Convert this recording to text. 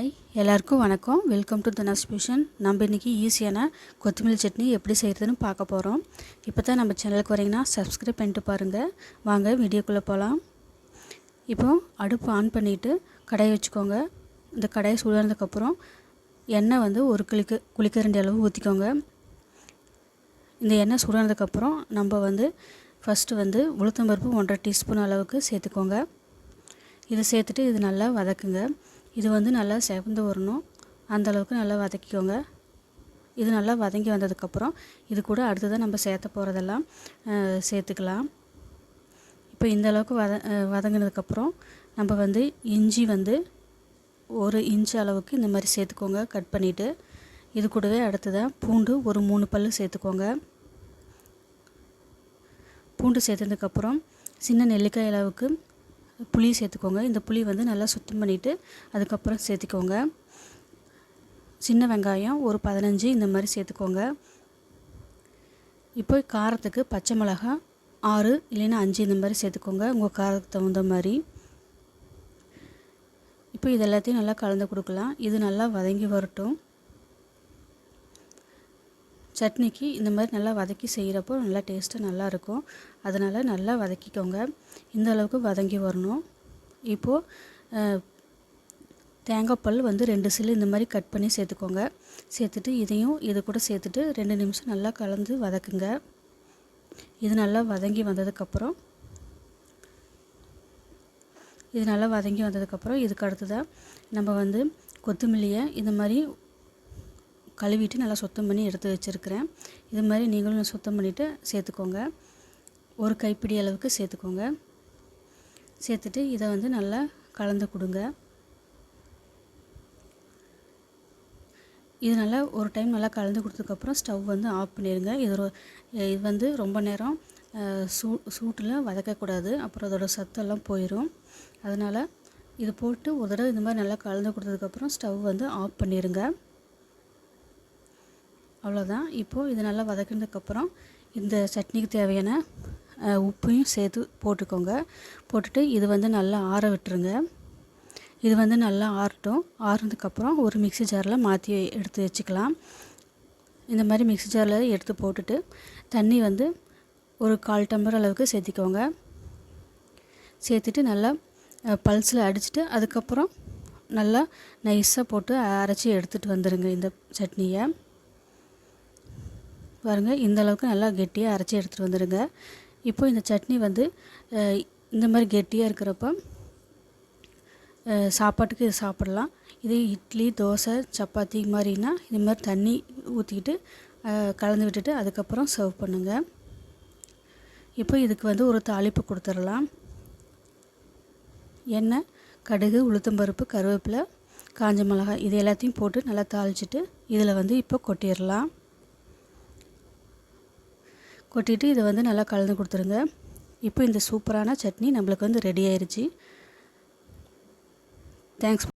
Hi எல்லாருக்கும் வணக்கம். Welcome to Dhana's fusion. நம்ம இன்றைக்கி ஈஸியான கொத்தமல்லி சட்னி எப்படி செய்கிறதுன்னு பார்க்க போகிறோம். இப்போ தான் நம்ம சேனலுக்கு வரீங்கன்னா சப்ஸ்கிரைப் பண்ணிட்டு பாருங்கள். வாங்க வீடியோக்குள்ளே போகலாம். இப்போது அடுப்பு ஆன் பண்ணிவிட்டு கடாயை வச்சுக்கோங்க. இந்த கடாயை சூடானதுக்கப்புறம் எண்ணெய் வந்து ஒரு குளிக்கரண்டி அளவு ஊற்றிக்கோங்க. இந்த எண்ணெய் சூடானதுக்கப்புறம் நம்ம வந்து ஃபஸ்ட்டு வந்து உளுத்தம்பருப்பு 1.5 டீஸ்பூன் அளவுக்கு சேர்த்துக்கோங்க. இதை சேர்த்துட்டு இது நல்லா வதக்குங்க. இது வந்து நல்லா செவந்து வரணும், அந்தளவுக்கு நல்லா வதக்கிக்கோங்க. இது நல்லா வதங்கி வந்ததுக்கப்புறம் இது கூட அடுத்ததாக நம்ம சேர்த்த போகிறதெல்லாம் சேர்த்துக்கலாம். இப்போ இந்த அளவுக்கு வதங்கினதுக்கப்புறம் நம்ம வந்து இஞ்சி வந்து 1 இன்ச் அளவுக்கு இந்த மாதிரி சேர்த்துக்கோங்க, கட் பண்ணிவிட்டு. இது கூடவே அடுத்ததாக பூண்டு ஒரு 3 பல் சேர்த்துக்கோங்க. பூண்டு சேர்த்ததுக்கப்புறம் சின்ன நெல்லிக்காய் அளவுக்கு புளி சேர்த்துக்கோங்க. இந்த புளி வந்து நல்லா சுத்தம் பண்ணிவிட்டு அதுக்கப்புறம் சேர்த்துக்கோங்க. சின்ன வெங்காயம் ஒரு 15 இந்த மாதிரி சேர்த்துக்கோங்க. இப்போ காரத்துக்கு பச்சை மிளகாய் 6 இல்லைன்னா 5 இந்த மாதிரி சேர்த்துக்கோங்க, உங்கள் காரத்துக்கு தகுந்த மாதிரி. இப்போ இது எல்லாத்தையும் நல்லா கலந்து கொடுக்கலாம். இது நல்லா வதங்கி வரட்டும். சட்னிக்கு இந்த மாதிரி நல்லா வதக்கி செய்கிறப்போ நல்லா டேஸ்ட்டு நல்லாயிருக்கும். அதனால் நல்லா வதக்கிக்கோங்க. இந்த அளவுக்கு வதங்கி வரணும். இப்போது தேங்காய் பால் வந்து 2 சில்லு இந்த மாதிரி கட் பண்ணி சேர்த்துக்கோங்க. சேர்த்துட்டு இதையும் இது கூட சேர்த்துட்டு 2 நிமிஷம் நல்லா கலந்து வதக்குங்க. இது நல்லா வதங்கி வந்ததுக்கப்புறம் இதுக்கு அடுத்ததாக நம்ம வந்து கொத்தமல்லியை இந்த மாதிரி கழுவிட்டு நல்லா சுத்தம் பண்ணி எடுத்து வச்சுருக்கிறேன். இது மாதிரி நீங்களும் சுத்தம் பண்ணிவிட்டு சேர்த்துக்கோங்க. ஒரு கைப்பிடி அளவுக்கு சேர்த்துக்கோங்க. சேர்த்துட்டு இதை வந்து நல்லா கலந்து கொடுங்க. இது நல்லா ஒரு டைம் நல்லா கலந்து கொடுத்ததுக்கப்புறம் ஸ்டவ் வந்து ஆஃப் பண்ணிடுங்க. இது வந்து ரொம்ப நேரம் சூட்டில் வதக்கக்கூடாது, அப்புறம் அதோடய சத்தெல்லாம் போயிடும். அதனால் இது போட்டு ஒரு தடவை இந்த மாதிரி நல்லா கலந்து கொடுத்ததுக்கப்புறம் ஸ்டவ் வந்து ஆஃப் பண்ணிடுங்க. அவ்வளோதான். இப்போது இது நல்லா வதக்கினதுக்கப்புறம் இந்த சட்னிக்கு தேவையான உப்பையும் சேர்த்து போட்டுக்கோங்க. போட்டுட்டு இது வந்து நல்லா ஆற விட்டுருங்க. இது வந்து நல்லா ஆறட்டும். ஆறுனதுக்கப்புறம் ஒரு மிக்ஸி ஜாரில் மாற்றி எடுத்து வச்சுக்கலாம். இந்த மாதிரி மிக்ஸி ஜாரில் எடுத்து போட்டுட்டு தண்ணி வந்து ஒரு 1/4 டம்ளர் அளவுக்கு சேர்த்திக்கோங்க. சேர்த்துட்டு நல்லா பல்ஸில் அடிச்சுட்டு அதுக்கப்புறம் நல்லா நைஸாக போட்டு அரைச்சி எடுத்துகிட்டு வந்துடுங்க இந்த சட்னியை. பாருங்கள், இந்த அளவுக்கு நல்லா கெட்டியாக அரைச்சி எடுத்துகிட்டு வந்துடுங்க. இப்போ இந்த சட்னி வந்து இந்த மாதிரி கெட்டியாக இருக்கிறப்ப சாப்பாட்டுக்கு இது சாப்பிடலாம். இதே இட்லி, தோசை, சப்பாத்தி மாதிரினா இது மாதிரி தண்ணி ஊற்றிக்கிட்டு கலந்து விட்டுட்டு அதுக்கப்புறம் சர்வ் பண்ணுங்கள். இப்போ இதுக்கு வந்து ஒரு தாளிப்பு கொடுத்துடலாம். எண்ணெய், கடுகு, உளுத்தம்பருப்பு, கருவேப்பிலை, காஞ்ச மிளகாய் இது எல்லாத்தையும் போட்டு நல்லா தாளிச்சிட்டு இதில் வந்து இப்போ கொட்டிடலாம். கொட்டிட்டு இதை வந்து நல்லா கலந்து கொடுத்துருங்க. இப்போ இந்த சூப்பரான சட்னி நம்மளுக்கு வந்து ரெடி ஆயிடுச்சு. தேங்க்ஸ்.